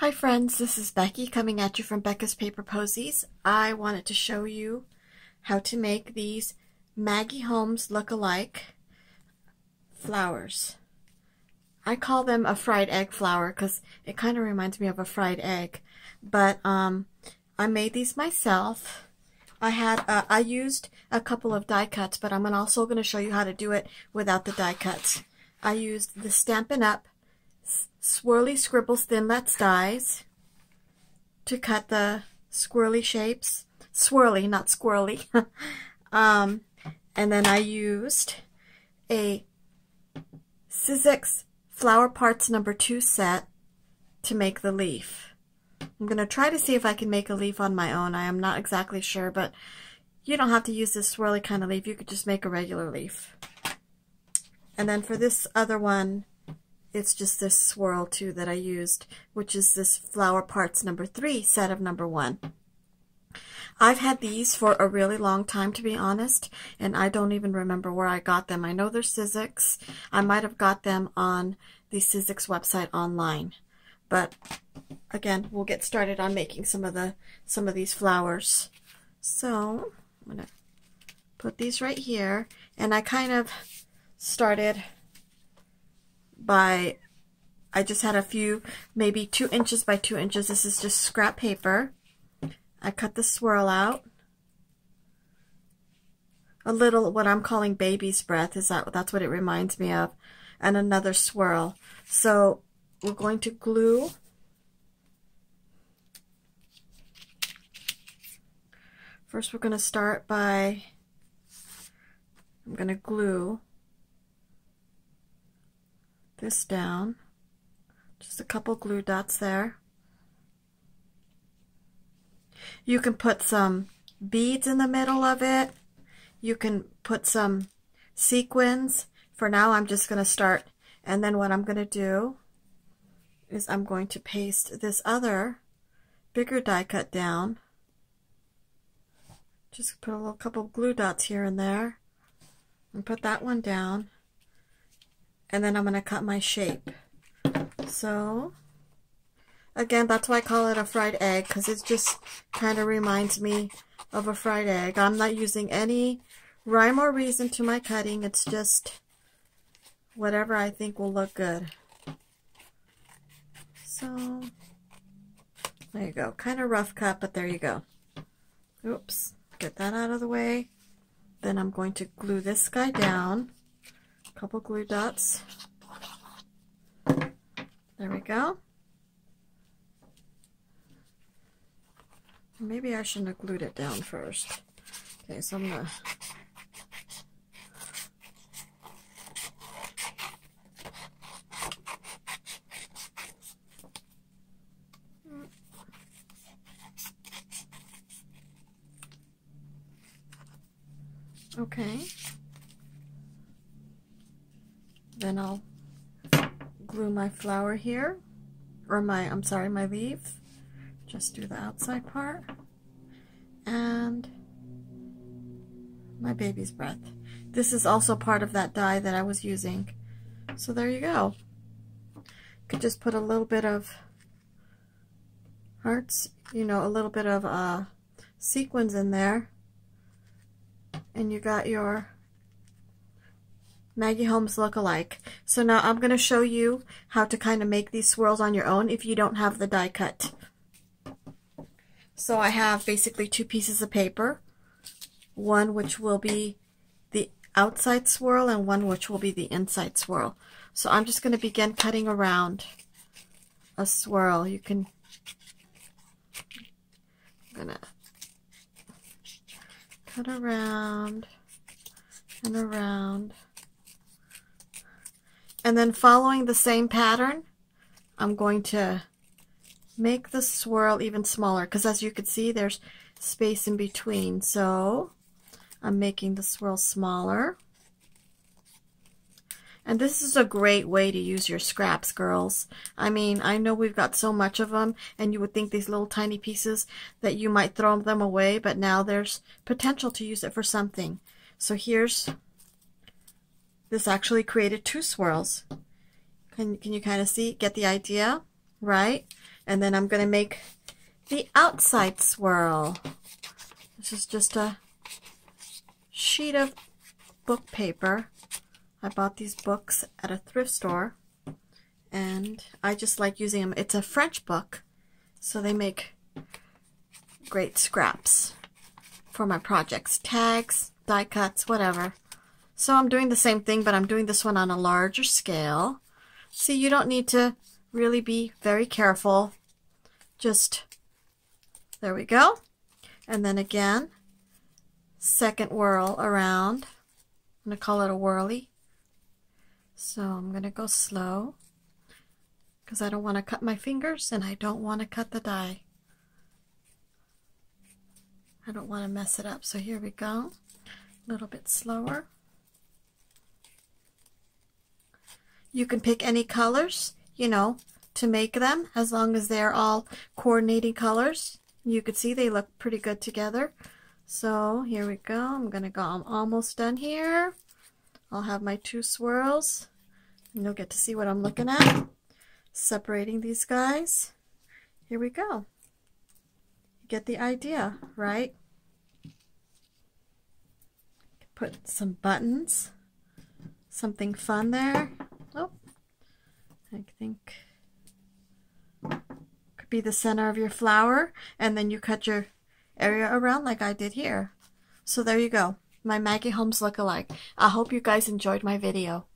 Hi friends, this is Becky coming at you from Becca's Paper Posies. I wanted to show you how to make these Maggie Holmes look-alike flowers. I call them a fried egg flower because it kind of reminds me of a fried egg. But I made these myself. I used a couple of die cuts, but I'm also going to show you how to do it without the die cuts. I used the Stampin' Up! Swirly Scribbles Thinlits dies to cut the swirly shapes. Swirly, not squirrely. And then I used a Sizzix Flower Parts No. 2 set to make the leaf. I'm going to try to see if I can make a leaf on my own. I am not exactly sure, but you don't have to use this swirly kind of leaf. You could just make a regular leaf. And then for this other one, it's just this swirl too that I used, which is this Flower Parts No. 3 set of No. 1. I've had these for a really long time, to be honest, and I don't even remember where I got them. I know they're Sizzix. I might have got them on the Sizzix website online. But again, we'll get started on making some of these flowers. So I'm gonna put these right here, and I kind of started by, I just had a few, maybe 2 inches by 2 inches. This is just scrap paper. I cut the swirl out. A little, what I'm calling baby's breath, that's what it reminds me of. And another swirl. So we're going to glue. First we're going to start by, I'm going to glue this down. Just a couple glue dots there. You can put some beads in the middle of it. You can put some sequins. For now, I'm just going to start, and then what I'm going to do is I'm going to paste this other bigger die cut down. Just put a little couple glue dots here and there, and put that one down, and then I'm going to cut my shape. So again, that's why I call it a fried egg, because it just kind of reminds me of a fried egg. I'm not using any rhyme or reason to my cutting. It's just whatever I think will look good. So there you go. Kind of rough cut, but there you go. Oops. Get that out of the way. Then I'm going to glue this guy down. A couple glue dots. There we go. Maybe I shouldn't have glued it down first. Okay, so I'm gonna okay. Then I'll glue my flower here, or my leaf. Just do the outside part, and my baby's breath. This is also part of that die that I was using. So there you go. Could just put a little bit of hearts, you know, a little bit of sequins in there, and you got your Maggie Holmes look-alike. So now I'm going to show you how to kind of make these swirls on your own if you don't have the die cut. So I have basically 2 pieces of paper, one which will be the outside swirl and one which will be the inside swirl. So I'm just going to begin cutting around a swirl. You can, I'm going to cut around and around. And then following the same pattern, I'm going to make the swirl even smaller, because as you can see, there's space in between. So I'm making the swirl smaller. And this is a great way to use your scraps, girls. I mean, I know we've got so much of them, and you would think these little tiny pieces that you might throw them away, but now there's potential to use it for something. So here's, this actually created 2 swirls. Can you kind of see, get the idea, right? And then I'm going to make the outside swirl. This is just a sheet of book paper. I bought these books at a thrift store, and I just like using them. It's a French book, so they make great scraps for my projects. Tags, die cuts, whatever. So I'm doing the same thing, but I'm doing this one on a larger scale. See, you don't need to really be very careful. Just, there we go. And then again, second whirl around. I'm going to call it a whirly. So I'm going to go slow because I don't want to cut my fingers and I don't want to cut the die. I don't want to mess it up. So here we go. A little bit slower. You can pick any colors, you know, to make them, as long as they're all coordinating colors. You can see they look pretty good together. So here we go. I'm almost done here. I'll have my 2 swirls, and you'll get to see what I'm looking at. Separating these guys. Here we go. You get the idea, right? Put some buttons, something fun there. Oh, I think could be the center of your flower, and then you cut your area around like I did here. So there you go, my Maggie Holmes look-alike. I hope you guys enjoyed my video.